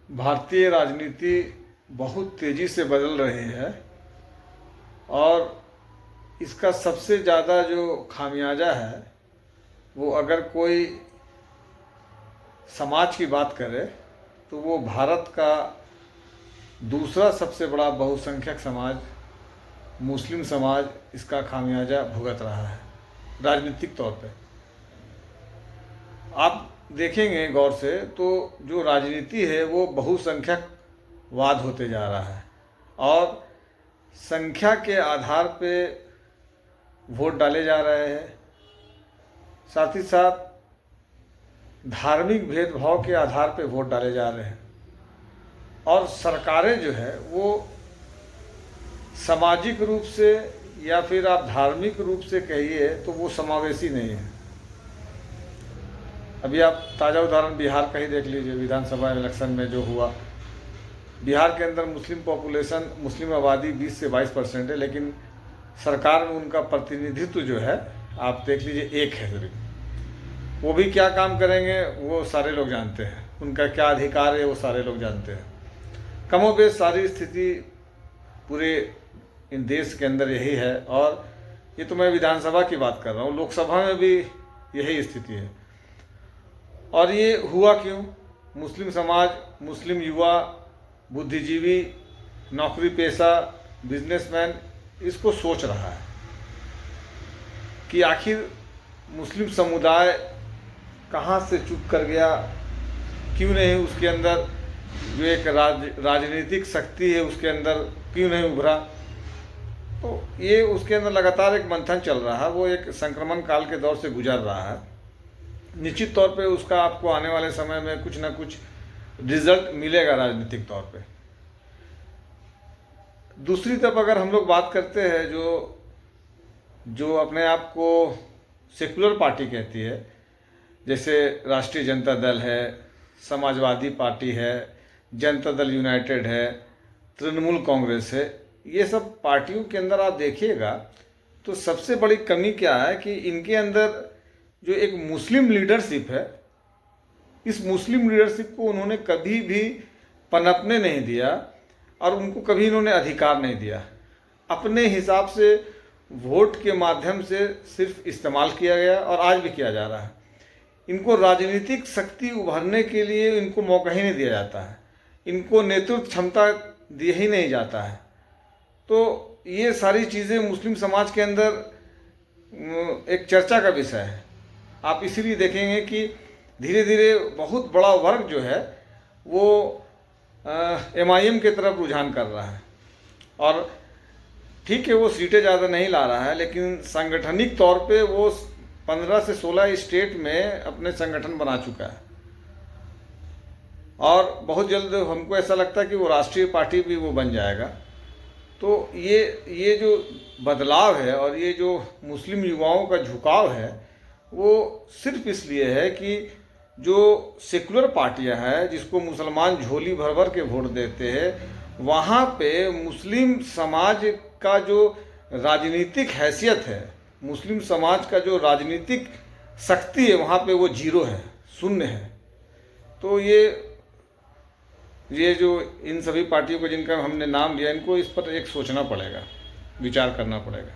भारतीय राजनीति बहुत तेज़ी से बदल रही है और इसका सबसे ज़्यादा जो खामियाजा है वो अगर कोई समाज की बात करे तो वो भारत का दूसरा सबसे बड़ा बहुसंख्यक समाज मुस्लिम समाज इसका खामियाजा भुगत रहा है राजनीतिक तौर पे। आप देखेंगे गौर से तो जो राजनीति है वो बहुसंख्यकवाद होते जा रहा है और संख्या के आधार पे वोट डाले जा रहे हैं, साथ ही साथ धार्मिक भेदभाव के आधार पे वोट डाले जा रहे हैं और सरकारें जो है वो सामाजिक रूप से या फिर आप धार्मिक रूप से कहिए तो वो समावेशी नहीं है। अभी आप ताज़ा उदाहरण बिहार का ही देख लीजिए, विधानसभा इलेक्शन में जो हुआ। बिहार के अंदर मुस्लिम पॉपुलेशन, मुस्लिम आबादी 20 से 22% है, लेकिन सरकार में उनका प्रतिनिधित्व जो है आप देख लीजिए 1 है सिर्फ। वो भी क्या काम करेंगे वो सारे लोग जानते हैं, उनका क्या अधिकार है वो सारे लोग जानते हैं। कमोबेश सारी स्थिति पूरे इन देश के अंदर यही है और ये तो मैं विधानसभा की बात कर रहा हूँ, लोकसभा में भी यही स्थिति है। और ये हुआ क्यों? मुस्लिम समाज, मुस्लिम युवा, बुद्धिजीवी, नौकरी पेशा, बिजनेसमैन इसको सोच रहा है कि आखिर मुस्लिम समुदाय कहाँ से चूक कर गया, क्यों नहीं उसके अंदर जो एक राजनीतिक शक्ति है उसके अंदर क्यों नहीं उभरा। तो ये उसके अंदर लगातार एक मंथन चल रहा है, वो एक संक्रमण काल के दौर से गुजर रहा है। निश्चित तौर पे उसका आपको आने वाले समय में कुछ ना कुछ रिजल्ट मिलेगा राजनीतिक तौर पे। दूसरी तरफ अगर हम लोग बात करते हैं जो अपने आप को सेकुलर पार्टी कहती है, जैसे राष्ट्रीय जनता दल है, समाजवादी पार्टी है, जनता दल यूनाइटेड है, तृणमूल कांग्रेस है, ये सब पार्टियों के अंदर आप देखिएगा तो सबसे बड़ी कमी क्या है कि इनके अंदर जो एक मुस्लिम लीडरशिप है, इस मुस्लिम लीडरशिप को उन्होंने कभी भी पनपने नहीं दिया और उनको कभी इन्होंने अधिकार नहीं दिया। अपने हिसाब से वोट के माध्यम से सिर्फ इस्तेमाल किया गया और आज भी किया जा रहा है। इनको राजनीतिक शक्ति उभरने के लिए इनको मौका ही नहीं दिया जाता है, इनको नेतृत्व क्षमता दिया ही नहीं जाता है। तो ये सारी चीज़ें मुस्लिम समाज के अंदर एक चर्चा का विषय है। आप इसीलिए देखेंगे कि धीरे धीरे बहुत बड़ा वर्ग जो है वो MIM के तरफ रुझान कर रहा है और ठीक है वो सीटें ज़्यादा नहीं ला रहा है, लेकिन सांगठनिक तौर पे वो 15 से 16 स्टेट में अपने संगठन बना चुका है और बहुत जल्द हमको ऐसा लगता है कि वो राष्ट्रीय पार्टी भी वो बन जाएगा। तो ये जो बदलाव है और ये जो मुस्लिम युवाओं का झुकाव है वो सिर्फ इसलिए है कि जो सेकुलर पार्टियां हैं जिसको मुसलमान झोली भर भर के वोट देते हैं, वहाँ पे मुस्लिम समाज का जो राजनीतिक हैसियत है, मुस्लिम समाज का जो राजनीतिक शक्ति है वहाँ पे वो जीरो है, शून्य है। तो ये जो इन सभी पार्टियों को जिनका हमने नाम लिया, इनको इस पर एक सोचना पड़ेगा, विचार करना पड़ेगा।